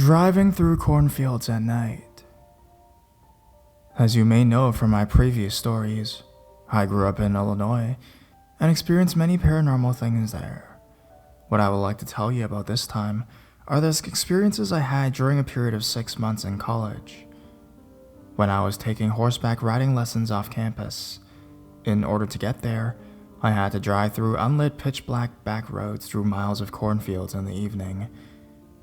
Driving through cornfields at night. As you may know from my previous stories, I grew up in Illinois and experienced many paranormal things there. What I would like to tell you about this time are the experiences I had during a period of 6 months in college, when I was taking horseback riding lessons off campus. In order to get there, I had to drive through unlit pitch-black back roads through miles of cornfields in the evening.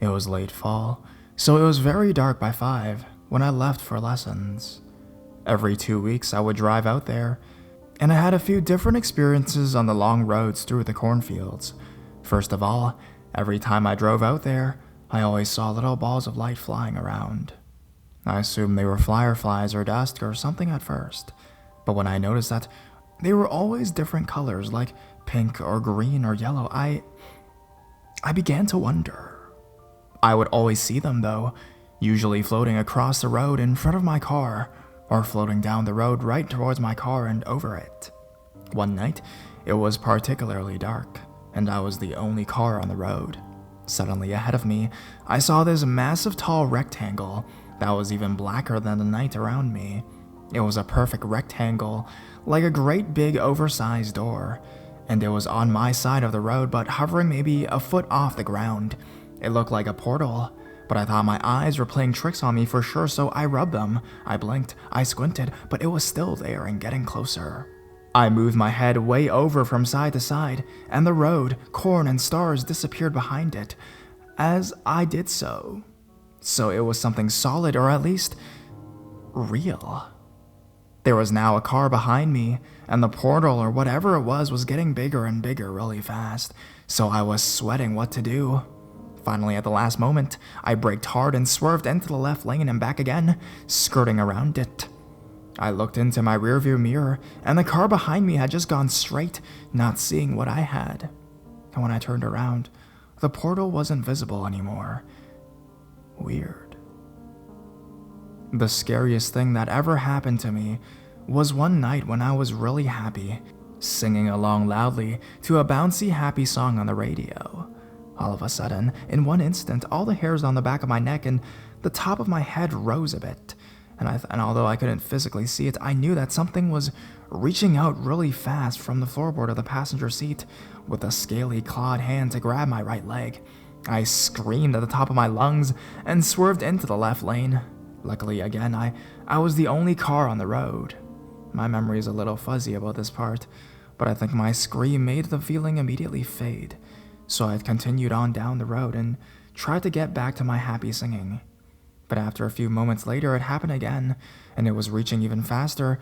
It was late fall, so it was very dark by 5 when I left for lessons. Every 2 weeks I would drive out there, and I had a few different experiences on the long roads through the cornfields. First of all, every time I drove out there, I always saw little balls of light flying around. I assumed they were fireflies or dust or something at first, but when I noticed that they were always different colors like pink or green or yellow, I began to wonder. I would always see them though, usually floating across the road in front of my car, or floating down the road right towards my car and over it. One night, it was particularly dark, and I was the only car on the road. Suddenly ahead of me, I saw this massive tall rectangle that was even blacker than the night around me. It was a perfect rectangle, like a great big oversized door, and it was on my side of the road but hovering maybe a foot off the ground. It looked like a portal, but I thought my eyes were playing tricks on me for sure, so I rubbed them. I blinked, I squinted, but it was still there and getting closer. I moved my head way over from side to side, and the road, corn, and stars disappeared behind it as I did so. So it was something solid, or at least real. There was now a car behind me, and the portal or whatever it was getting bigger and bigger really fast, so I was sweating what to do. Finally, at the last moment, I braked hard and swerved into the left lane and back again, skirting around it. I looked into my rearview mirror, and the car behind me had just gone straight, not seeing what I had. And when I turned around, the portal wasn't visible anymore. Weird. The scariest thing that ever happened to me was one night when I was really happy, singing along loudly to a bouncy happy song on the radio. All of a sudden, in one instant, all the hairs on the back of my neck and the top of my head rose a bit, and although I couldn't physically see it, I knew that something was reaching out really fast from the floorboard of the passenger seat with a scaly clawed hand to grab my right leg. I screamed at the top of my lungs and swerved into the left lane. Luckily, again, I was the only car on the road. My memory is a little fuzzy about this part, but I think my scream made the feeling immediately fade. So I continued on down the road and tried to get back to my happy singing. But after a few moments later, it happened again, and it was reaching even faster,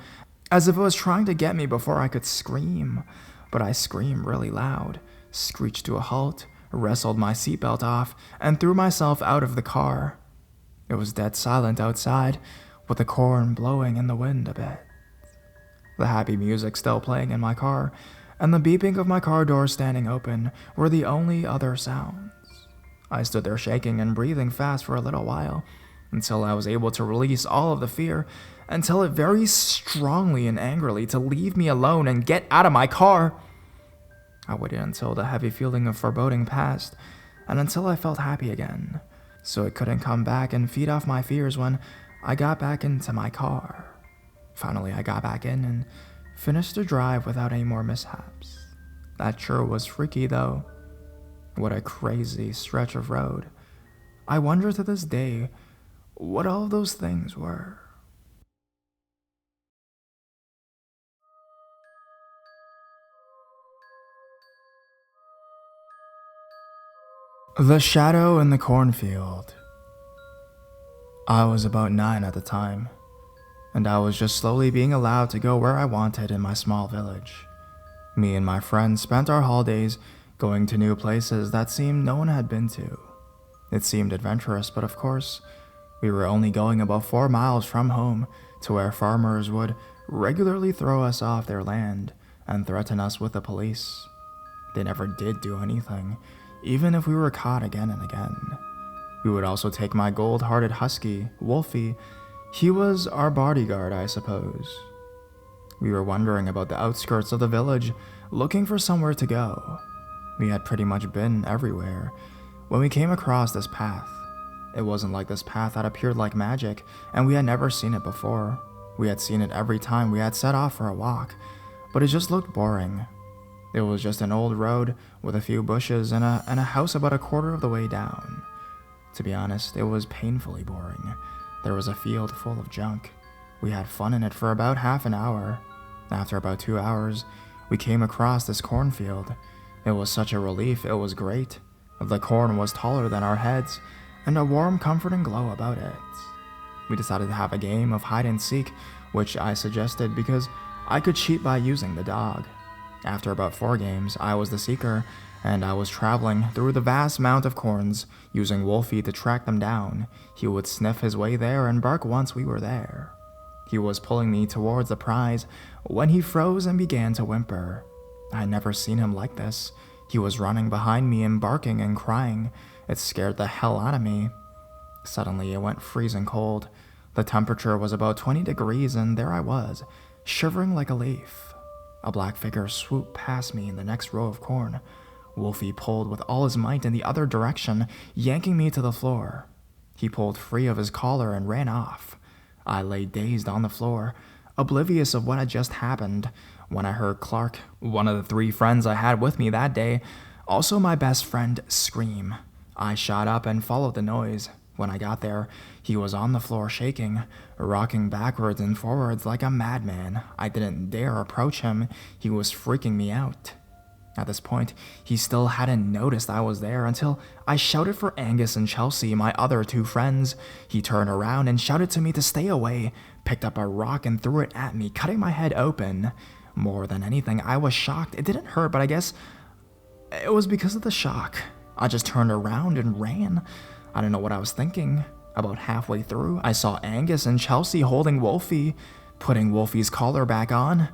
as if it was trying to get me before I could scream. But I screamed really loud, screeched to a halt, wrestled my seatbelt off, and threw myself out of the car. It was dead silent outside, with the corn blowing in the wind a bit. The happy music still playing in my car, and the beeping of my car door standing open were the only other sounds. I stood there shaking and breathing fast for a little while, until I was able to release all of the fear, and tell it very strongly and angrily to leave me alone and get out of my car. I waited until the heavy feeling of foreboding passed, and until I felt happy again, so it couldn't come back and feed off my fears when I got back into my car. Finally, I got back in and finished the drive without any more mishaps. That sure was freaky though. What a crazy stretch of road. I wonder to this day what all of those things were. The Shadow in the Cornfield. I was about 9 at the time, and I was just slowly being allowed to go where I wanted in my small village. Me and my friends spent our holidays going to new places that seemed no one had been to. It seemed adventurous, but of course, we were only going about 4 miles from home to where farmers would regularly throw us off their land and threaten us with the police. They never did do anything, even if we were caught again and again. We would also take my gold-hearted husky, Wolfie. He was our bodyguard, I suppose. We were wandering about the outskirts of the village, looking for somewhere to go. We had pretty much been everywhere when we came across this path. It wasn't like this path that appeared like magic, and we had never seen it before. We had seen it every time we had set off for a walk, but it just looked boring. It was just an old road with a few bushes and a house about a quarter of the way down. To be honest, it was painfully boring. There was a field full of junk. We had fun in it for about half an hour. After about 2 hours, we came across this cornfield. It was such a relief, it was great. The corn was taller than our heads, and a warm, comforting glow about it. We decided to have a game of hide and seek, which I suggested because I could cheat by using the dog. After about 4 games, I was the seeker, and I was traveling through the vast amount of corns, using Wolfie to track them down. He would sniff his way there and bark once we were there. He was pulling me towards the prize when he froze and began to whimper. I had never seen him like this. He was running behind me and barking and crying. It scared the hell out of me. Suddenly, it went freezing cold. The temperature was about 20 degrees, and there I was, shivering like a leaf. A black figure swooped past me in the next row of corn. Wolfie pulled with all his might in the other direction, yanking me to the floor. He pulled free of his collar and ran off. I lay dazed on the floor, oblivious of what had just happened, when I heard Clark, one of the 3 friends I had with me that day, also my best friend, scream. I shot up and followed the noise. When I got there, he was on the floor shaking, rocking backwards and forwards like a madman. I didn't dare approach him. He was freaking me out. At this point, he still hadn't noticed I was there until I shouted for Angus and Chelsea, my other 2 friends. He turned around and shouted to me to stay away, picked up a rock and threw it at me, cutting my head open. More than anything, I was shocked. It didn't hurt, but I guess it was because of the shock. I just turned around and ran. I don't know what I was thinking. About halfway through, I saw Angus and Chelsea holding Wolfie, putting Wolfie's collar back on.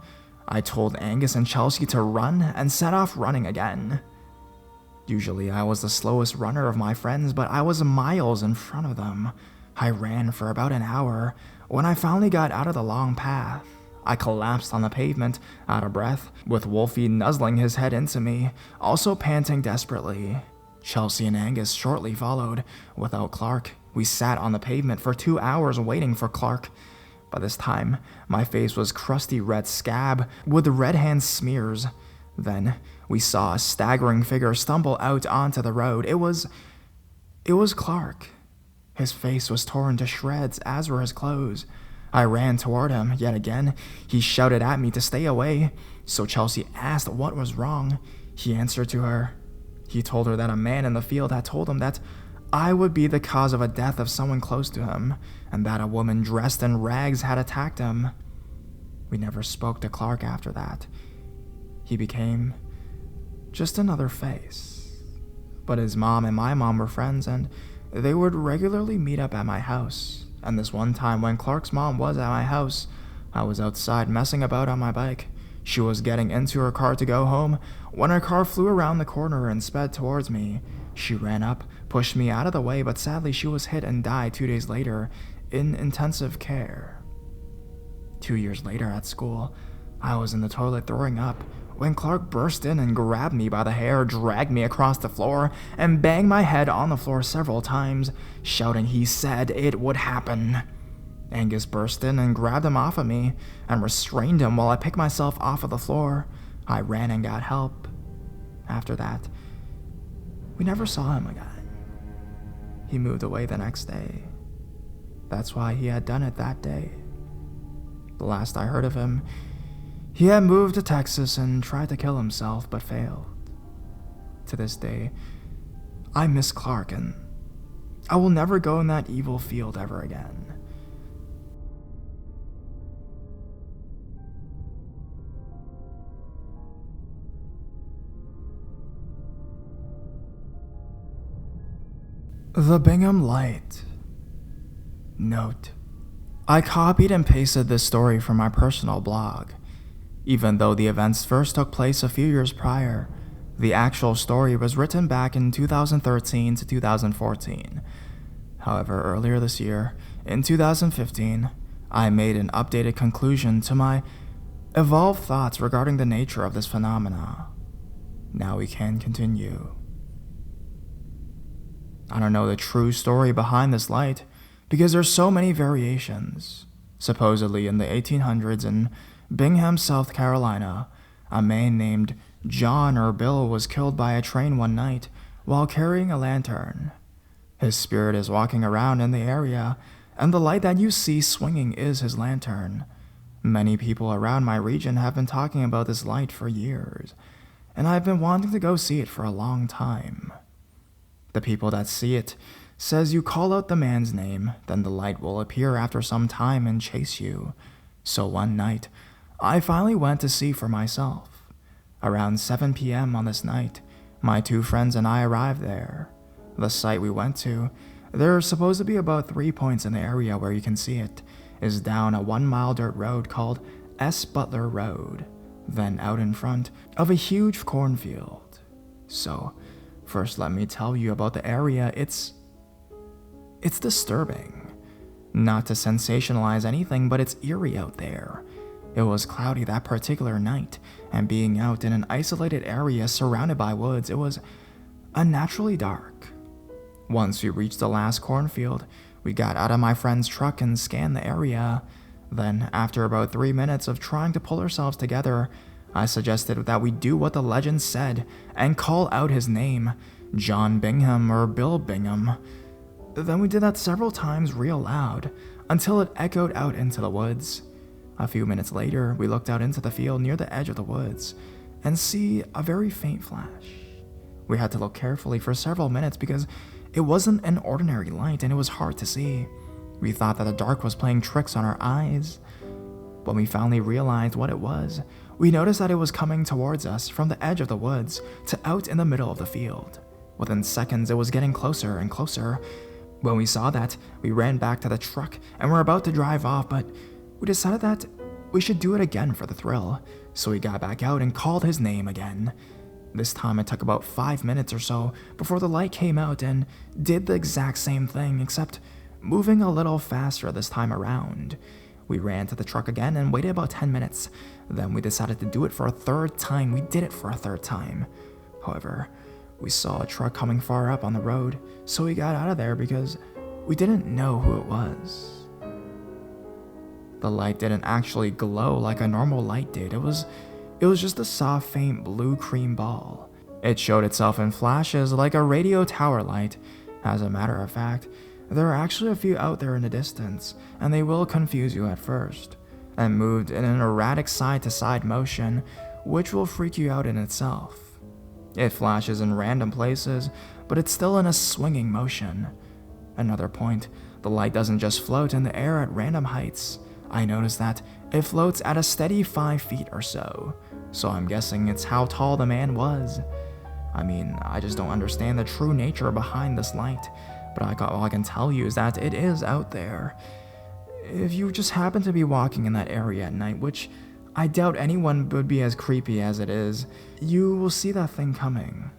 I told Angus and Chelsea to run and set off running again. Usually I was the slowest runner of my friends, but I was miles in front of them. I ran for about an hour. When I finally got out of the long path, I collapsed on the pavement, out of breath, with Wolfie nuzzling his head into me, also panting desperately. Chelsea and Angus shortly followed. Without Clark, we sat on the pavement for 2 hours waiting for Clark. By this time, my face was crusty red scab with red hand smears. Then, we saw a staggering figure stumble out onto the road. It was Clark. His face was torn to shreds, as were his clothes. I ran toward him. Yet again, he shouted at me to stay away. So Chelsea asked what was wrong. He answered to her. He told her that a man in the field had told him that I would be the cause of a death of someone close to him, and that a woman dressed in rags had attacked him. We never spoke to Clark after that. He became just another face. But his mom and my mom were friends, and they would regularly meet up at my house. And this one time when Clark's mom was at my house, I was outside messing about on my bike. She was getting into her car to go home when her car flew around the corner and sped towards me. She ran up, pushed me out of the way, but sadly she was hit and died 2 days later in intensive care. 2 years later at school, I was in the toilet throwing up when Clark burst in and grabbed me by the hair, dragged me across the floor, and banged my head on the floor several times, shouting he said it would happen. Angus burst in and grabbed him off of me and restrained him while I picked myself off of the floor. I ran and got help. After that, we never saw him again. He moved away the next day. That's why he had done it that day. The last I heard of him, he had moved to Texas and tried to kill himself but failed. To this day, I miss Clark, and I will never go in that evil field ever again. The Bingham Light. Note: I copied and pasted this story from my personal blog. Even though the events first took place a few years prior, the actual story was written back in 2013 to 2014. However, earlier this year, in 2015, I made an updated conclusion to my evolved thoughts regarding the nature of this phenomena. Now we can continue. I don't know the true story behind this light because there's so many variations. Supposedly in the 1800s in Bingham, South Carolina, a man named John or Bill was killed by a train one night while carrying a lantern. His spirit is walking around in the area, and the light that you see swinging is his lantern. Many people around my region have been talking about this light for years, and I've been wanting to go see it for a long time. The people that see it says you call out the man's name, then the light will appear after some time and chase you. So one night, I finally went to see for myself. Around 7 p.m. on this night, my two friends and I arrived there. The site we went to, there are supposed to be about 3 points in the area where you can see it, is down a 1-mile dirt road called S. Butler Road, then out in front of a huge cornfield. So, first let me tell you about the area. It's disturbing. Not to sensationalize anything, but it's eerie out there. It was cloudy that particular night, and being out in an isolated area surrounded by woods, it was unnaturally dark. Once we reached the last cornfield, we got out of my friend's truck and scanned the area. Then, after about 3 minutes of trying to pull ourselves together, I suggested that we do what the legend said and call out his name, John Bingham or Bill Bingham. Then we did that several times real loud, until it echoed out into the woods. A few minutes later, we looked out into the field near the edge of the woods and see a very faint flash. We had to look carefully for several minutes because it wasn't an ordinary light and it was hard to see. We thought that the dark was playing tricks on our eyes. When we finally realized what it was, we noticed that it was coming towards us from the edge of the woods to out in the middle of the field. Within seconds, it was getting closer and closer. When we saw that, we ran back to the truck and were about to drive off, but we decided that we should do it again for the thrill, so we got back out and called his name again. This time it took about 5 minutes or so before the light came out and did the exact same thing, except moving a little faster this time around. We ran to the truck again and waited about 10 minutes. Then we decided to do it for a third time. We did it for a third time. However, we saw a truck coming far up on the road, so we got out of there because we didn't know who it was. The light didn't actually glow like a normal light did. It was just a soft, faint blue cream ball. It showed itself in flashes like a radio tower light. As a matter of fact, there are actually a few out there in the distance, and they will confuse you at first, and moved in an erratic side-to-side motion, which will freak you out in itself. It flashes in random places, but it's still in a swinging motion. Another point, the light doesn't just float in the air at random heights. I noticed that it floats at a steady 5 feet or so I'm guessing it's how tall the man was. I mean, I just don't understand the true nature behind this light, but all I can tell you is that it is out there. If you just happen to be walking in that area at night, which I doubt anyone would be as creepy as it is, you will see that thing coming.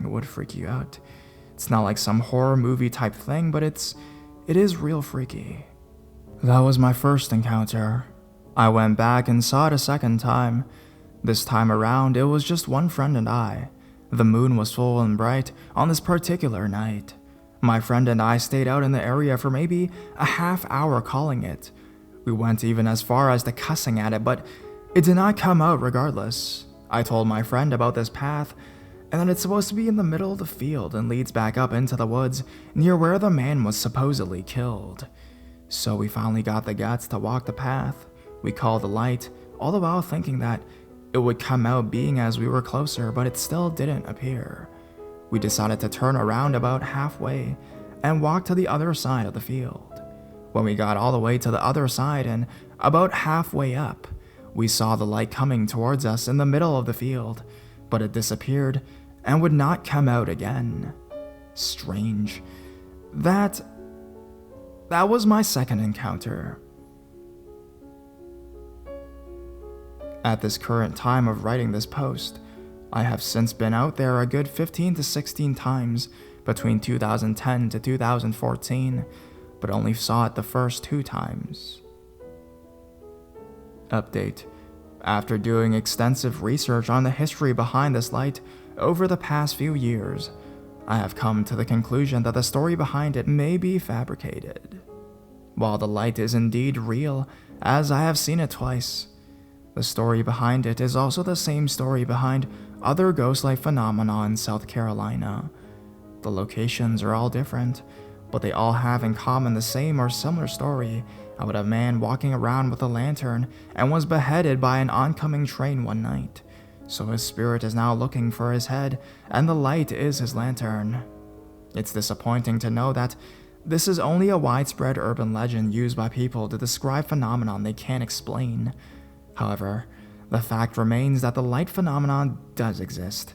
It would freak you out. It's not like some horror movie type thing, but it is real freaky. That was my first encounter. I went back and saw it a second time. This time around, it was just one friend and I. The moon was full and bright on this particular night. My friend and I stayed out in the area for maybe a half hour calling it. We went even as far as to cussing at it, but it did not come out regardless. I told my friend about this path, and that it's supposed to be in the middle of the field and leads back up into the woods near where the man was supposedly killed. So we finally got the guts to walk the path. We called the light, all the while thinking that it would come out being as we were closer, but it still didn't appear. We decided to turn around about halfway and walk to the other side of the field. When we got all the way to the other side and about halfway up, we saw the light coming towards us in the middle of the field, but it disappeared and would not come out again. Strange. That was my second encounter. At this current time of writing this post, I have since been out there a good 15 to 16 times between 2010 to 2014, but only saw it the first 2 times. Update. After doing extensive research on the history behind this light over the past few years, I have come to the conclusion that the story behind it may be fabricated. While the light is indeed real, as I have seen it twice, the story behind it is also the same story behind other ghost-like phenomena in South Carolina. The locations are all different, but they all have in common the same or similar story about a man walking around with a lantern and was beheaded by an oncoming train one night. So his spirit is now looking for his head, and the light is his lantern. It's disappointing to know that this is only a widespread urban legend used by people to describe phenomenon they can't explain. However, the fact remains that the light phenomenon does exist,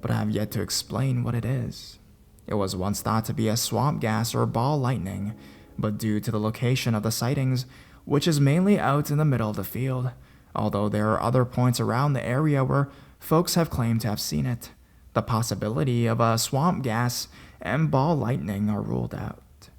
but I have yet to explain what it is. It was once thought to be a swamp gas or ball lightning, but due to the location of the sightings, which is mainly out in the middle of the field, although there are other points around the area where folks have claimed to have seen it, the possibility of a swamp gas and ball lightning are ruled out.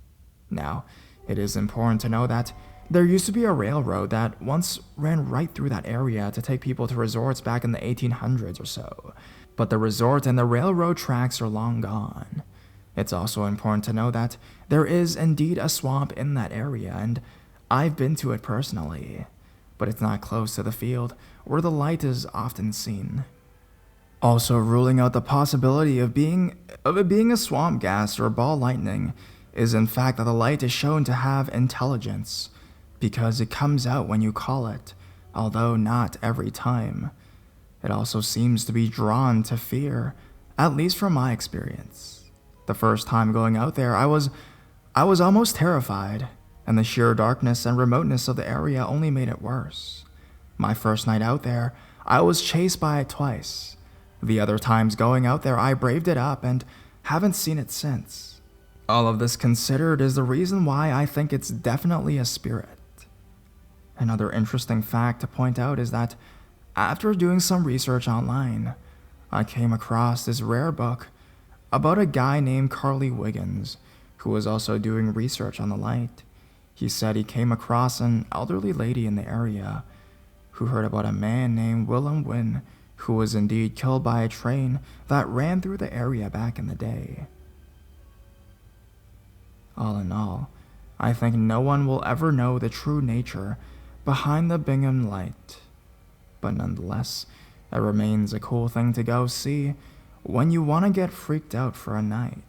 Now, it is important to know that there used to be a railroad that once ran right through that area to take people to resorts back in the 1800s or so, but the resort and the railroad tracks are long gone. It's also important to know that there is indeed a swamp in that area, and I've been to it personally, but it's not close to the field where the light is often seen. Also ruling out the possibility of it being a swamp gas or ball lightning is in fact that the light is shown to have intelligence, because it comes out when you call it, although not every time. It also seems to be drawn to fear, at least from my experience. The first time going out there, I was almost terrified, and the sheer darkness and remoteness of the area only made it worse. My first night out there, I was chased by it twice. The other times going out there, I braved it up and haven't seen it since. All of this considered is the reason why I think it's definitely a spirit. Another interesting fact to point out is that after doing some research online, I came across this rare book about a guy named Carly Wiggins, who was also doing research on the light. He said he came across an elderly lady in the area who heard about a man named Willem Wynn who was indeed killed by a train that ran through the area back in the day. All in all, I think no one will ever know the true nature behind the Bingham light, but nonetheless, it remains a cool thing to go see when you want to get freaked out for a night.